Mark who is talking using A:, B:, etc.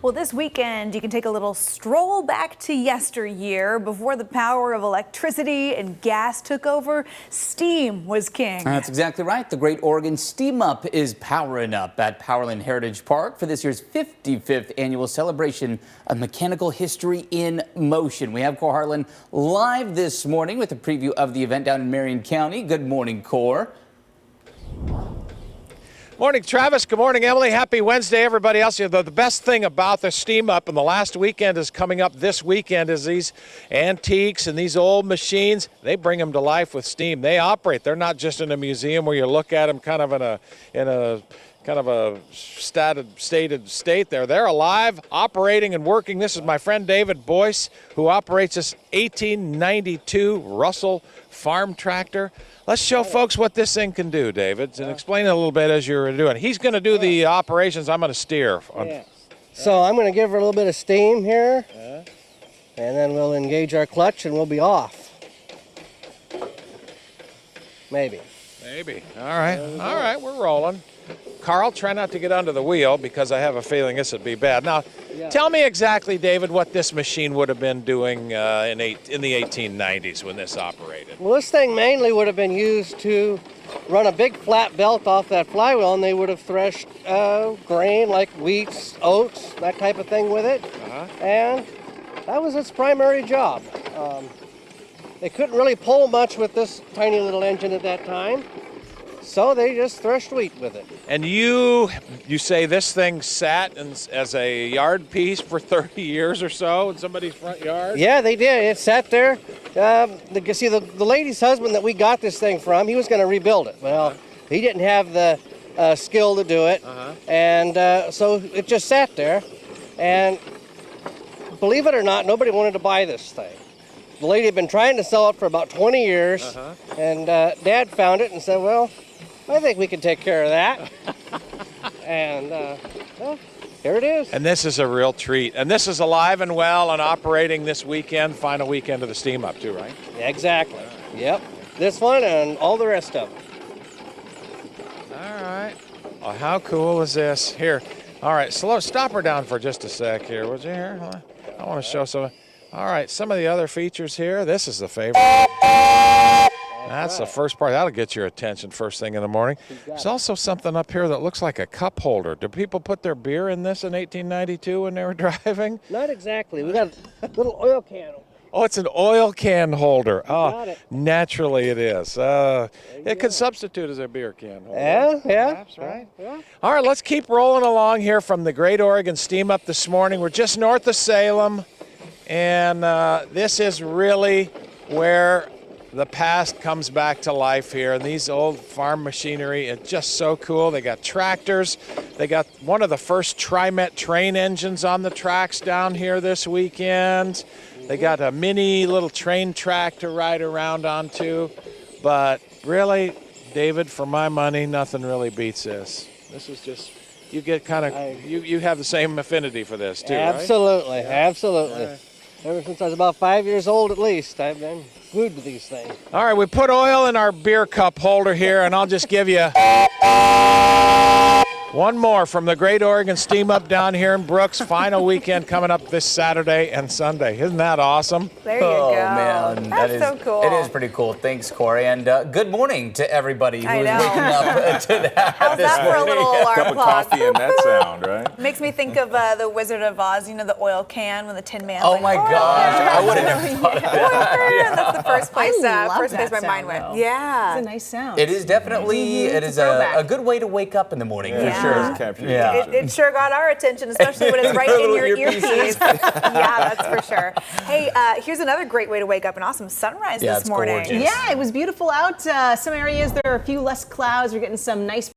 A: Well, this weekend, you can take a little stroll back to yesteryear. Before the power of electricity and gas took over, steam was king.
B: That's exactly right. The Great Oregon Steam Up is powering up at Powerland Heritage Park for this year's 55th annual celebration of mechanical history in motion. We have Kohr live this morning with a preview of the event down in Marion County. Good morning, Kohr.
C: Morning, Travis. Good morning, Emily. Happy Wednesday, everybody else. You know, the best thing about the Steam Up and the last weekend is coming up this weekend is these antiques and these old machines. They bring them to life with steam. They operate. They're not just in a museum where you look at them kind of in a stated state there. They're alive, operating and working. This is my friend David Boyce, who operates this 1892 Russell farm tractor. Let's show folks what this thing can do, David, and explain it a little bit as you're doing. He's going to do the operations. I'm going to steer.
D: Yeah. So I'm going to give her a little bit of steam here, and then we'll engage our clutch and we'll be off. Maybe.
C: Maybe. All right. All right, we're rolling. Carl, try not to get under the wheel because I have a feeling this would be bad. Now, tell me exactly, David, what this machine would have been doing in the 1890s when this operated.
D: Well, this thing mainly would have been used to run a big flat belt off that flywheel, and they would have threshed grain like wheats, oats, that type of thing with it. And that was its primary job. They couldn't really pull much with this tiny little engine at that time. So they just threshed wheat with it.
C: And you say this thing sat as a yard piece for 30 years or so in somebody's front yard?
D: Yeah, they did. It sat there. See, the lady's husband that we got this thing from, he was going to rebuild it. Well, he didn't have the skill to do it. And so it just sat there. And believe it or not, nobody wanted to buy this thing. The lady had been trying to sell it for about 20 years. And Dad found it and said, well, I think we can take care of that. And well, here it is.
C: And this is a real treat. And this is alive and well and operating this weekend, final weekend of the Steam Up too, right?
D: Exactly. Yep. This one and all the rest of them.
C: All right. Well, how cool is this? Here. All right, stop her down for just a sec here, would you? Here, I want to show some. All right, some of the other features here. This is the favorite. That's the first part. That'll get your attention first thing in the morning. There's also something up here that looks like a cup holder. Do people put their beer in this in 1892 when they were driving?
D: Not exactly. We got a little oil can.
C: Oh, it's an oil can holder. Oh, naturally it is. It could substitute as a beer can holder.
D: Yeah.
C: Perhaps, right? Yeah. All right, let's keep rolling along here from the Great Oregon Steam Up this morning. We're just north of Salem, and this is really where the past comes back to life here. And these old farm machinery, it's just so cool. They got tractors. They got one of the first TriMet train engines on the tracks down here this weekend. They got a mini little train track to ride around onto. But really, David, for my money, nothing really beats this. This is just, you get kind of, you have the same affinity for this too,
D: absolutely,
C: right?
D: Absolutely. Ever since I was about 5 years old at least, I've been glued to these things.
C: All right, we put oil in our beer cup holder here, and I'll just give you one more from the Great Oregon Steam Up down here in Brooks. Final weekend coming up this Saturday and Sunday. Isn't that awesome?
A: There you go.
B: Oh, man.
A: That's so cool.
B: It is pretty cool. Thanks, Corey. And good morning to everybody who is waking up to that.
A: How's that for a little alarm
E: cup of
A: clock?
E: coffee and that sound, right?
A: Makes me think of the Wizard of Oz, you know, the oil can when the Tin Man's
B: Oh,
A: like,
B: my gosh. I would have never thought of that.
A: That's the first place,
F: first
A: place my mind went.
F: Though.
A: Yeah.
F: It's a nice sound.
B: It is definitely, it is a good way to wake up in the morning, for sure.
A: It sure got our attention, especially when it's right in your earpiece. Yeah, that's for sure. Hey, here's another great way to wake up. An awesome sunrise this morning.
B: Gorgeous.
F: Yeah, it was beautiful out. Some areas there are a few less clouds. We're getting some nice